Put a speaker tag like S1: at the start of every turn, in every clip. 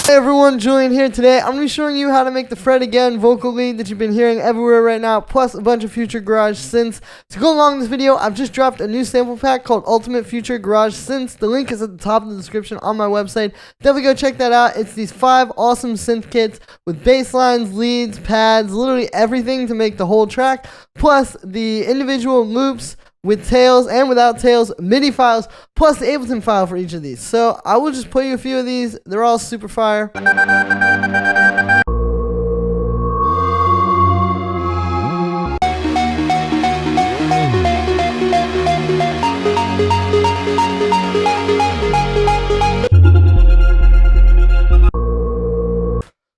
S1: Hey everyone, Julian here. Today I'm going to be showing you how to make the Fred Again vocal lead that you've been hearing everywhere right now, plus a bunch of future garage synths. To go along with this video, I've just dropped a new sample pack called Ultimate Future Garage Synths. The link is at the top of the description on my website. Definitely go check that out. It's these 5 awesome synth kits with bass lines, leads, pads, literally everything to make the whole track, plus the individual loops with tails and without tails, MIDI files, plus the Ableton file for each of these. So I will just play you a few of these. They're all super fire.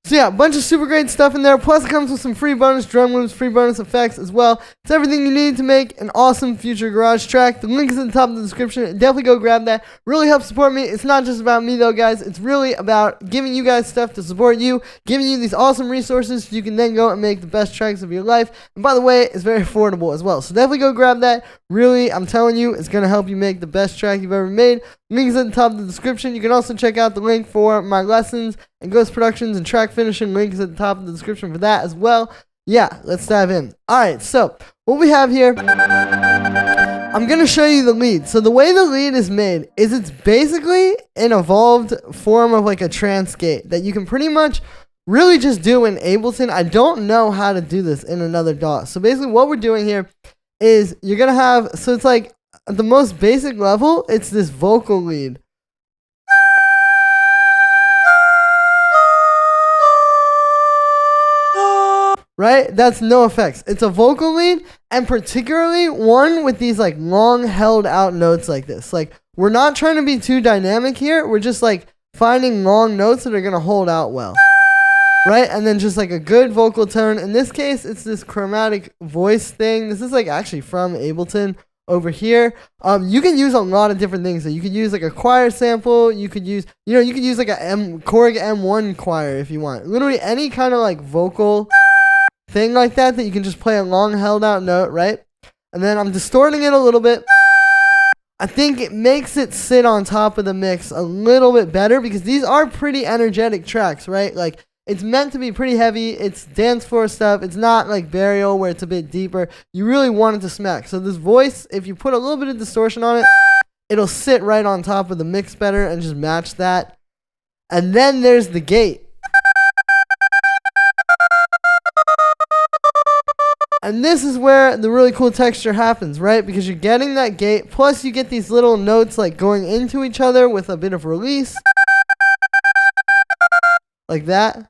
S1: So yeah, a bunch of super great stuff in there, plus it comes with some free bonus drum loops, free bonus effects as well. It's everything you need to make an awesome future garage track. The link is at the top of the description. Definitely go grab that. Really helps support me. It's not just about me though, guys. It's really about giving you guys stuff to support you, giving you these awesome resources so you can then go and make the best tracks of your life. And by the way, it's very affordable as well. So definitely go grab that. Really, I'm telling you, it's going to help you make the best track you've ever made. Link is at the top of the description. You can also check out the link for my lessons and Ghost Productions and track finishing. Link is at the top of the description for that as well. Yeah, let's dive in. Alright, so what we have here, I'm going to show you the lead. So the way the lead is made is it's basically an evolved form of like a trance gate that you can pretty much really just do in Ableton. I don't know how to do this in another DAW. So basically what we're doing here is you're going to have, so it's like at the most basic level, it's this vocal lead. Right? That's no effects. It's a vocal lead, and particularly one with these like long held out notes like this. Like, we're not trying to be too dynamic here. We're just like finding long notes that are going to hold out well. Right? And then just like a good vocal tone. In this case, it's this chromatic voice thing. This is like actually from Ableton over here. You can use a lot of different things. So you could use like a choir sample. You could use, you could use like a Korg M1 choir if you want. Literally any kind of like vocal thing like that you can just play a long held out note, right? And then I'm distorting it a little bit. I think it makes it sit on top of the mix a little bit better because these are pretty energetic tracks, right? Like, it's meant to be pretty heavy. It's dance floor stuff. It's not like Burial where it's a bit deeper. You really want it to smack. So this voice, if you put a little bit of distortion on it, it'll sit right on top of the mix better and just match that. And then there's the gate. And this is where the really cool texture happens, right? Because you're getting that gate, plus you get these little notes like going into each other with a bit of release. Like that.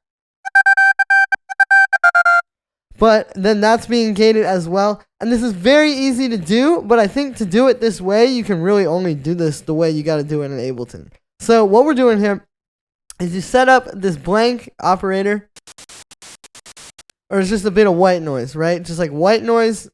S1: But then that's being gated as well. And this is very easy to do, but I think to do it this way, you can really only do this the way you got to do it in Ableton. So what we're doing here is you set up this blank operator. Or it's just a bit of white noise, right? Just like white noise,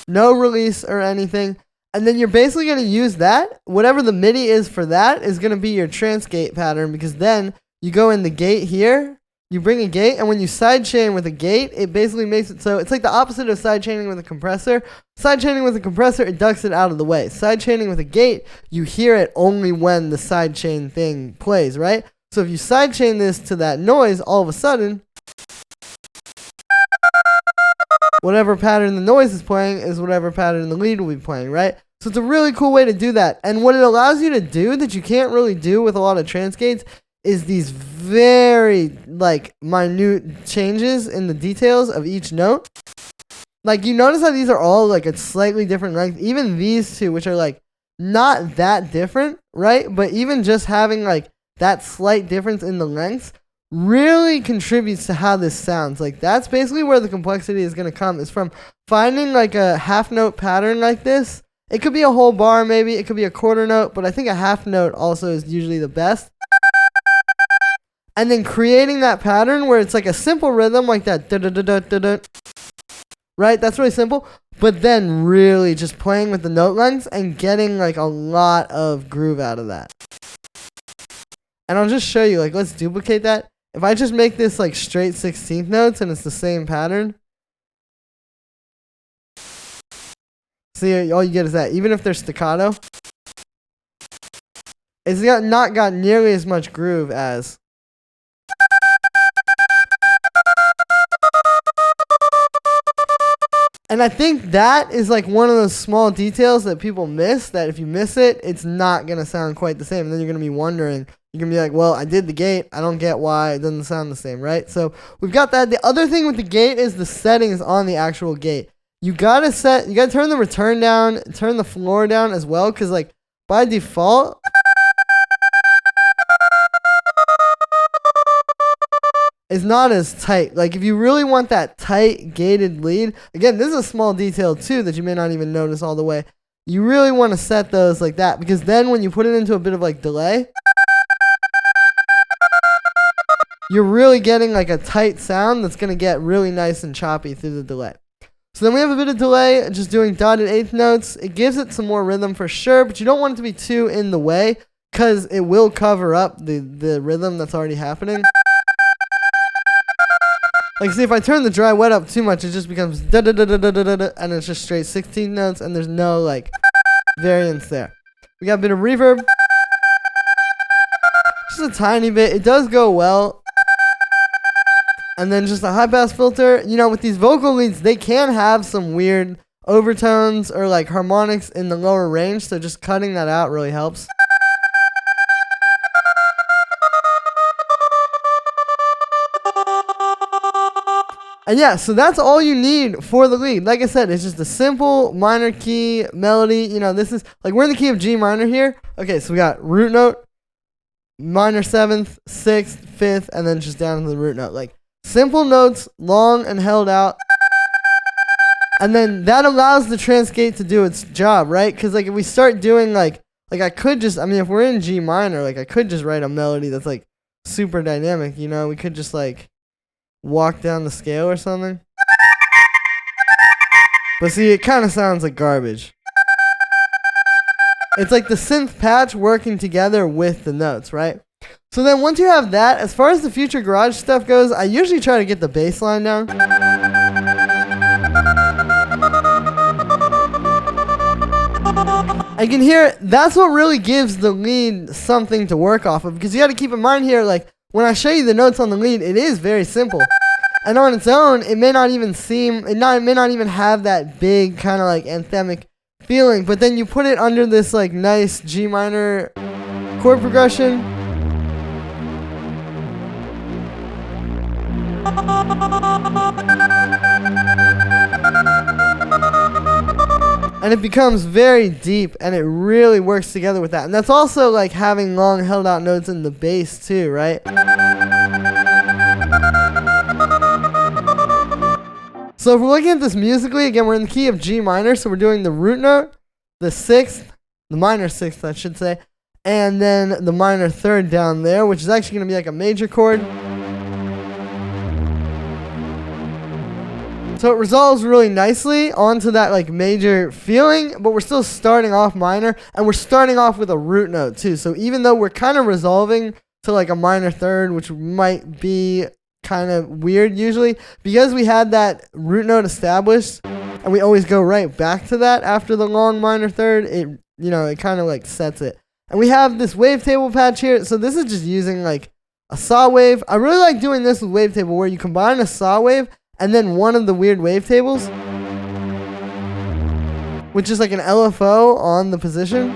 S1: no release or anything. And then you're basically going to use that. Whatever the MIDI is for that is going to be your trance gate pattern, because then you go in the gate here, you bring a gate, and when you sidechain with a gate, it basically makes it so it's like the opposite of sidechaining with a compressor. Sidechaining with a compressor, it ducks it out of the way. Sidechaining with a gate, you hear it only when the sidechain thing plays, right? So if you sidechain this to that noise, all of a sudden, whatever pattern the noise is playing is whatever pattern the lead will be playing, right? So it's a really cool way to do that. And what it allows you to do that you can't really do with a lot of trance gates is these very like minute changes in the details of each note. Like, you notice how these are all like a slightly different length. Even these two, which are like not that different, right? But even just having like that slight difference in the lengths really contributes to how this sounds. Like, that's basically where the complexity is going to come, is from finding like a half note pattern like this. It could be a whole bar, maybe it could be a quarter note, but I think a half note also is usually the best. And then creating that pattern where it's like a simple rhythm like that, right? That's really simple. But then really just playing with the note lengths and getting like a lot of groove out of that. And I'll just show you, like, let's duplicate that. If I just make this like straight 16th notes and it's the same pattern. See, all you get is that. Even if they're staccato, it's not got nearly as much groove as. And I think that is like one of those small details that people miss, that if you miss it, it's not going to sound quite the same. And then you're going to be wondering, you're going to be like, well, I did the gate. I don't get why it doesn't sound the same, right? So we've got that. The other thing with the gate is the settings on the actual gate. You got to turn the return down, turn the floor down as well, because like by default, it's not as tight. Like if you really want that tight gated lead, again, this is a small detail too that you may not even notice all the way. You really want to set those like that, because then when you put it into a bit of like delay, you're really getting like a tight sound that's going to get really nice and choppy through the delay. So then we have a bit of delay, just doing dotted eighth notes. It gives it some more rhythm for sure, but you don't want it to be too in the way, because it will cover up the rhythm that's already happening. Like, see, if I turn the dry wet up too much, it just becomes da da da da da da da, and it's just straight 16 notes, and there's no like variance there. We got a bit of reverb, just a tiny bit. It does go well. And then just a high pass filter. You know, with these vocal leads, they can have some weird overtones or like harmonics in the lower range, so just cutting that out really helps. And yeah, so that's all you need for the lead. Like I said, it's just a simple minor key melody. You know, this is like we're in the key of G minor here. Okay, so we got root note, minor 7th, 6th, 5th, and then just down to the root note. Like simple notes, long and held out. And then that allows the transgate to do its job, right? Because like if we start doing like I could just, I mean, if we're in G minor, like I could just write a melody that's like super dynamic, you know? We could just like walk down the scale or something. But see, it kind of sounds like garbage. It's like the synth patch working together with the notes, right? So then once you have that, as far as the future garage stuff goes, I usually try to get the bass line down. I can hear that's what really gives the lead something to work off of, because you got to keep in mind here, like when I show you the notes on the lead, it is very simple. And on its own, it may not even seem, it may not even have that big kind of like anthemic feeling. But then you put it under this like nice G minor chord progression. And it becomes very deep, and it really works together with that. And that's also like having long held out notes in the bass too, right? So if we're looking at this musically, again, we're in the key of G minor, so we're doing the root note, the 6th, the minor 6th, I should say, and then the minor 3rd down there, which is actually going to be like a major chord. So it resolves really nicely onto that like major feeling, but we're still starting off minor, and we're starting off with a root note too. So even though we're kind of resolving to like a minor 3rd, which might be kind of weird usually, because we had that root note established and we always go right back to that after the long minor 3rd, it, you know, it kind of like sets it. And we have this wavetable patch here. So this is just using like a saw wave. I really like doing this with wavetable, where you combine a saw wave and then one of the weird wavetables, which is like an LFO on the position.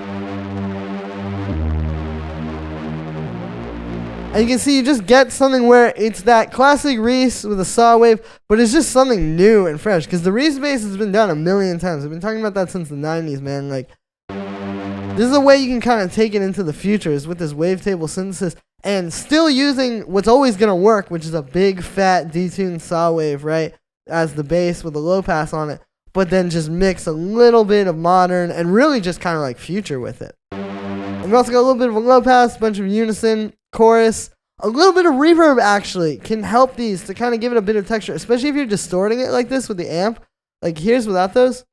S1: And you can see you just get something where it's that classic Reese with a saw wave, but it's just something new and fresh. Because the Reese bass has been done a million times. I've been talking about that since the 90s, man. Like, this is a way you can kind of take it into the future, is with this wavetable synthesis. And still using what's always going to work, which is a big, fat, detuned saw wave, right? As the bass with a low pass on it. But then just mix a little bit of modern and really just kind of like future with it. And we also got a little bit of a low pass, a bunch of unison, chorus. A little bit of reverb actually can help these to kind of give it a bit of texture, especially if you're distorting it like this with the amp. Like here's without those.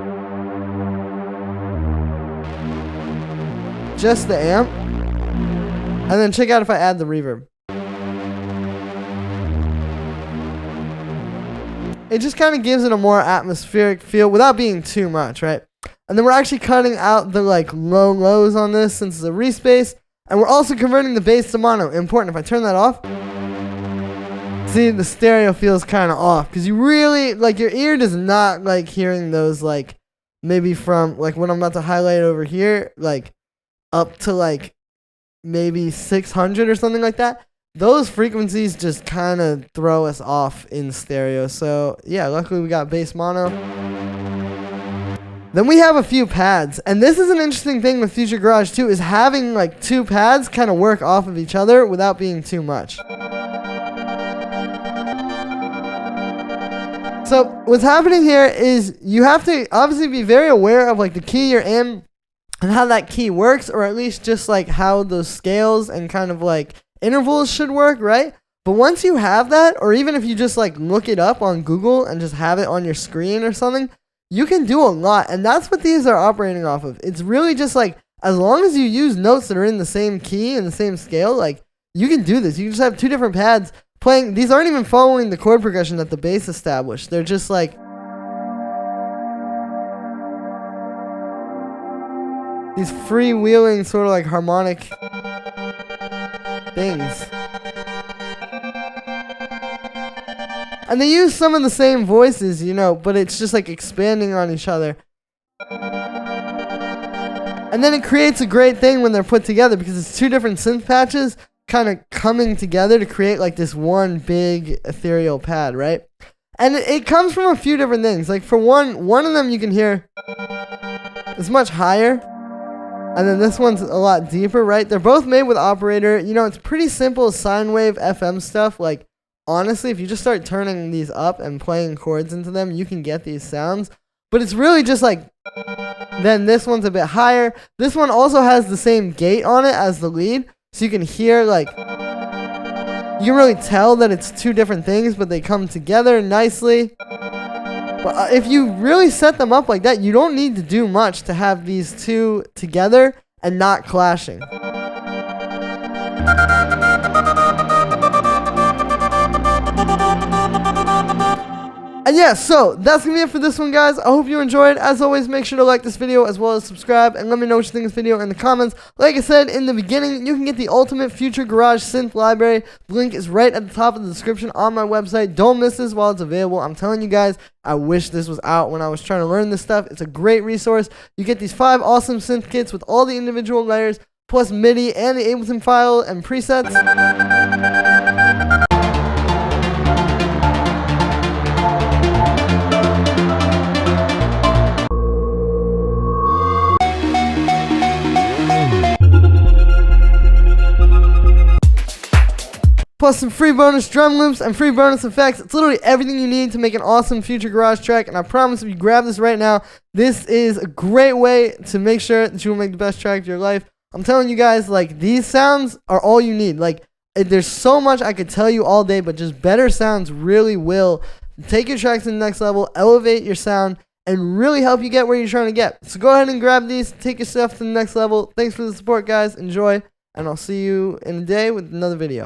S1: Just the amp. And then check out if I add the reverb. It just kind of gives it a more atmospheric feel without being too much, right? And then we're actually cutting out the like low lows on this since it's a respace. And we're also converting the bass to mono. Important, if I turn that off, see, the stereo feels kind of off. Because you really, like, your ear does not like hearing those, like, maybe from, like, what I'm about to highlight over here, like, up to, like, maybe 600 or something like that. Those frequencies just kind of throw us off in stereo. So, yeah, luckily we got bass mono. Then we have a few pads. And this is an interesting thing with Future Garage, too, is having, like, two pads kind of work off of each other without being too much. So, what's happening here is you have to obviously be very aware of, like, the key you're in and how that key works, or at least just, like, how those scales and kind of, like, intervals should work, right? But once you have that, or even if you just like look it up on Google and just have it on your screen or something, you can do a lot. And that's what these are operating off of. It's really just like, as long as you use notes that are in the same key and the same scale, like, you can do this. You can just have two different pads playing. These aren't even following the chord progression that the bass established. They're just like these freewheeling sort of like harmonic things. And they use some of the same voices, you know, but it's just like expanding on each other. And then it creates a great thing when they're put together because it's two different synth patches kind of coming together to create like this one big ethereal pad, right? And it comes from a few different things. Like for one of them you can hear is much higher. And then this one's a lot deeper, right? They're both made with operator. You know, it's pretty simple sine wave FM stuff. Like, honestly, if you just start turning these up and playing chords into them, you can get these sounds. But it's really just like, then this one's a bit higher. This one also has the same gate on it as the lead. So you can hear, like, you can really tell that it's two different things, but they come together nicely. But if you really set them up like that, you don't need to do much to have these two together and not clashing. And yeah, so that's going to be it for this one, guys. I hope you enjoyed. As always, make sure to like this video as well as subscribe. And let me know what you think of this video in the comments. Like I said in the beginning, you can get the ultimate Future Garage synth library. The link is right at the top of the description on my website. Don't miss this while it's available. I'm telling you guys, I wish this was out when I was trying to learn this stuff. It's a great resource. You get these 5 awesome synth kits with all the individual layers, plus MIDI and the Ableton file and presets. Plus some free bonus drum loops and free bonus effects. It's literally everything you need to make an awesome Future Garage track. And I promise if you grab this right now, this is a great way to make sure that you will make the best track of your life. I'm telling you guys, like, these sounds are all you need. Like, there's so much I could tell you all day, but just better sounds really will take your tracks to the next level, elevate your sound, and really help you get where you're trying to get. So go ahead and grab these, take your stuff to the next level. Thanks for the support, guys. Enjoy, and I'll see you in a day with another video.